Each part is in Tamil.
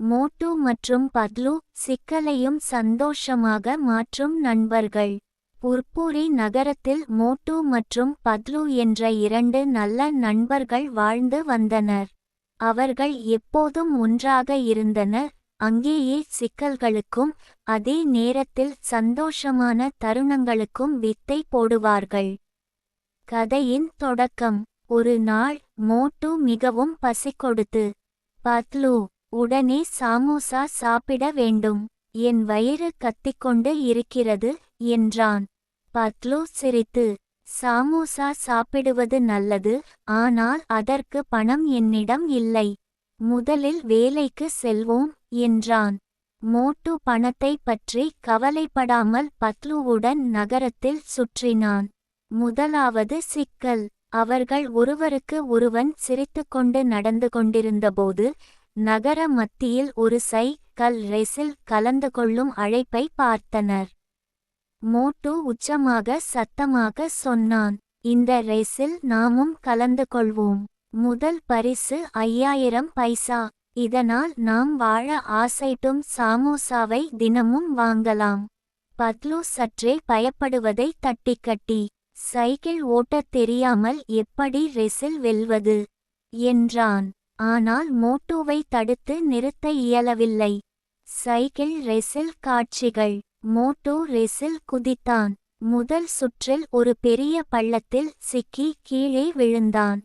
மோட்டு மற்றும் பத்லு சிக்கலையும் சந்தோஷமாக மாற்றும் நண்பர்கள். புர்பூரி நகரத்தில் மோட்டு மற்றும் பத்லு என்ற இரண்டு நல்ல நண்பர்கள் வாழ்ந்து வந்தனர். அவர்கள் எப்போதும் ஒன்றாக இருந்தனர், அங்கேயே சிக்கல்களுக்கும் அதே நேரத்தில் சந்தோஷமான தருணங்களுக்கும் வித்தை போடுவார்கள். கதையின் தொடக்கம். ஒரு நாள் மோட்டு மிகவும் பசிகொடுத்து, பத்லு, உடனே சாமோசா சாப்பிட வேண்டும், என் வயிறு கத்திக்கொண்டு இருக்கிறது என்றான். பத்லு சிரித்து, சாமோசா சாப்பிடுவது நல்லது, ஆனால் அதற்கு பணம் என்னிடம் இல்லை. முதலில் வேலைக்கு செல்வோம் என்றான். மோட்டு பணத்தை பற்றி கவலைப்படாமல் பத்லுவுடன் நகரத்தில் சுற்றினான். முதலாவது சிக்கல். அவர்கள் ஒருவருக்கு ஒருவன் சிரித்துக்கொண்டு நடந்து கொண்டிருந்தபோது நகர மத்தியில் ஒரு சைக்கிள் ரேஸில் கலந்து கொள்ளும் அழைப்பை பார்த்தனர். மோட்டு உச்சமாக சத்தமாக சொன்னான், இந்த ரேஸில் நாமும் கலந்து கொள்வோம். முதல் பரிசு 5000 பைசா. இதனால் நாம் வாழ ஆசைட்டும் சாமோசாவை தினமும் வாங்கலாம். பத்லு சற்றே பயப்படுவதை தட்டிக்கட்டி, சைக்கிள் ஓட்டத் தெரியாமல் எப்படி ரேஸில் வெல்வது என்றான். ஆனால் மோட்டுவை தடுத்து நிறுத்த இயலவில்லை. சைக்கிள் ரேஸில் காட்சிகள். மோட்டு ரேஸில் குதித்தான். முதல் சுற்றில் ஒரு பெரிய பள்ளத்தில் சிக்கி கீழே விழுந்தான்.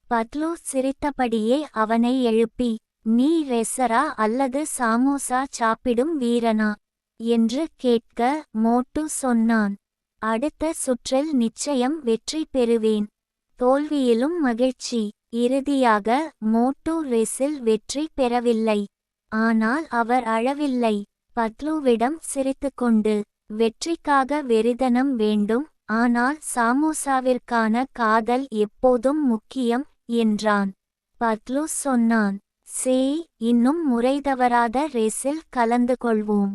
பத்லு சிரித்தபடியே அவனை எழுப்பி, நீ ரேசரா அல்லது சாமோசா சாப்பிடும் வீரனா என்று கேட்க மோட்டு சொன்னான், அடுத்த சுற்றில் நிச்சயம் வெற்றி பெறுவேன். தோல்வியிலும் மகிழ்ச்சி. இறுதியாக மோட்டு ரேஸில் வெற்றி பெறவில்லை. ஆனால் அவர் அழவில்லை. பத்லுவிடம் சிரித்துக்கொண்டு, வெற்றிக்காக வெறித்தனம் வேண்டும், ஆனால் சாமோசாவிற்கான காதல் எப்போதும் முக்கியம் என்றான். பத்லு சொன்னான், இன்னும் முறை தவறாத ரேஸில் கலந்து கொள்வோம்.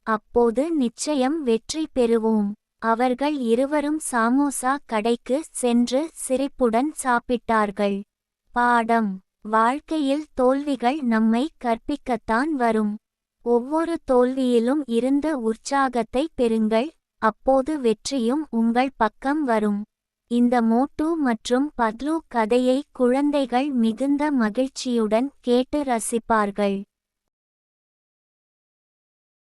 அப்போது நிச்சயம் வெற்றி பெறுவோம். அவர்கள் இருவரும் சாமோசா கடைக்கு சென்று சிரிப்புடன் சாப்பிட்டார்கள். பாடம். வாழ்க்கையில் தோல்விகள் நம்மை கற்பிக்கத்தான் வரும். ஒவ்வொரு தோல்வியிலும் இருந்த உற்சாகத்தை பெறுங்கள், அப்போது வெற்றியும் உங்கள் பக்கம் வரும். இந்த மோட்டு மற்றும் பத்லு கதையை குழந்தைகள் மிகுந்த மகிழ்ச்சியுடன் கேட்டு ரசிப்பார்கள்.